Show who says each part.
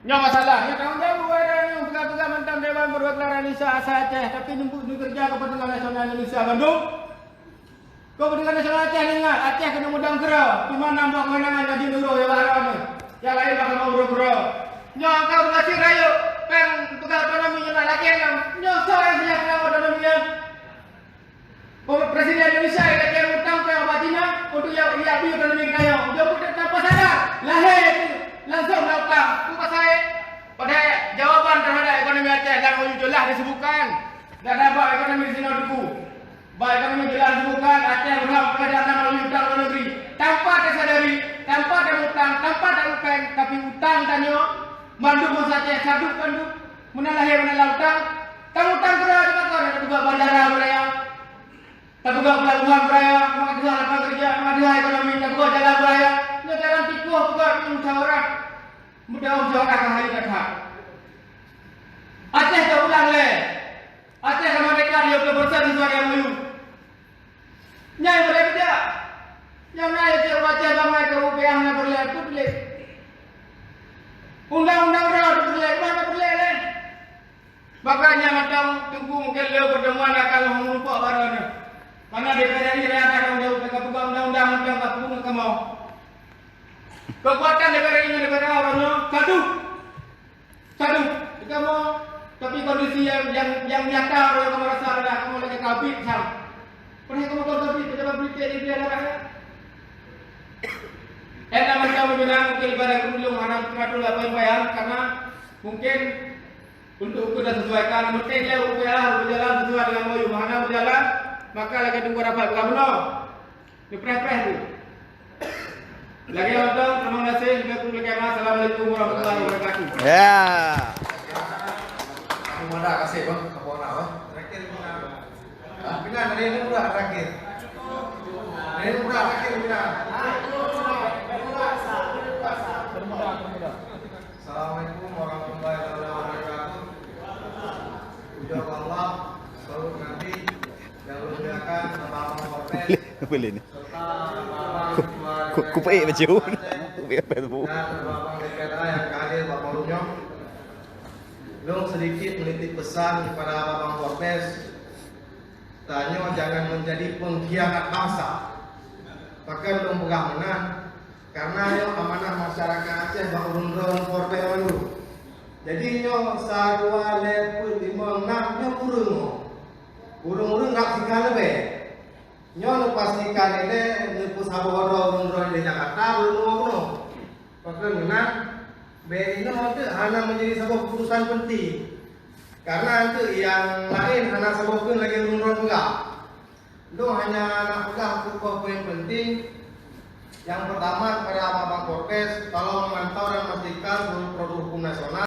Speaker 1: Yang masalahnya tanggung-jawab ada yang pegang-pegang mentang Dewan Perwakilan Indonesia asal Aceh tapi nyebut kerja Kepentingan Nasional Indonesia Bandung. Kepentingan Nasional Aceh ingat Aceh kena mudang kera. Cuma nambah kemenangan jadi nurul ya barang. Yang lain bakal mau bro-bro. Nyong kau ngasih rayu peng pegang otonomi yang lagi yang nyong kau yang punya pegang otonomi yang Presiden Indonesia yang kaya utang ke Batina untuk yang ia otonomi kaya. Dia pun tanpa sadar lahir itu langsung melakukan bukan saya pada jawaban terhadap ekonomi Aceh dan jelas disebutkan dan dapat ekonomi di sini dulu. Baik ekonomi jelas disebutkan Aceh berhak kepada melalui utang luar negeri tanpa tersadari, tanpa ada utang, tanpa ada upeng, tapi utang tanya manduk masa Aceh saduk manduk menalahir menalah utang. Kamu utang kerja juga kau ada juga bandara beraya, tak juga pelabuhan beraya, tak juga lapangan kerja, tak juga ekonomi, tak juga jalan beraya. Ini jalan tikuh juga musyawarah. Mudah musyawarah ke hari kata. Aceh tak ulang le. Aceh sama mereka dia berbersah di suara yang mayu. Nyai boleh tidak? Yang nyai cik Aceh bangai ke UPH nak berlihat tu boleh. Undang-undang rau tu boleh. Mana boleh le? Makanya macam tunggu mungkin leo pertemuan akan mengumpul barangnya. Karena DPR ini raya akan menjauh ke undang-undang macam tak pun kamu. Kekuatan negara ini negara orangnya satu. Jika mau tapi kondisi yang nyata orang kamu rasa ada kamu lagi kabit sam. Pernah kamu kabit pejabat politik di daerah. Enak macam bilang mungkin ibarat belum mana ngatur apa yang bayar karena mungkin untuk sudah sesuaikan mungkin dia UPH berjalan sesuai dengan mau mana berjalan maka lagi tunggu rapat kamu di press tu. Lagi orang terima kasih Assalamualaikum warahmatullahi wabarakatuh.
Speaker 2: Ya.
Speaker 3: Terima kasih bang. Kapolna bang. Terakhir bina dari ini udah terakhir. Dari ini udah terakhir bina. Assalamualaikum warahmatullahi wabarakatuh. Ucap Allah selalu Nabi yang memuliakan Bapak Kapolres.
Speaker 2: Boleh ni.
Speaker 3: Serta
Speaker 2: Ku baik baju. Biar tu.
Speaker 3: dan Bapak DPR yang hadir Bapak Lunyong. Long sedikit menitip pesan kepada Bapak Kapolres. Tanya jangan menjadi pengkhianat bangsa. Maka belum pegang menang karena yo amanah masyarakat Aceh bak urun-urun Kapolres dulu. Jadi yo sarua level 56 yo urung nak sikal lebih. Nyo pastikan ini nepus aboro urun di Jakarta belum ngono. Pakai menang BI itu hanya menjadi sebuah keputusan penting. Karena itu yang lain hanya sebuah lagi urun enggak. Itu hanya nak pegang poin penting. Yang pertama kepada Bapak Kapolres tolong memantau dan memastikan seluruh produk hukum nasional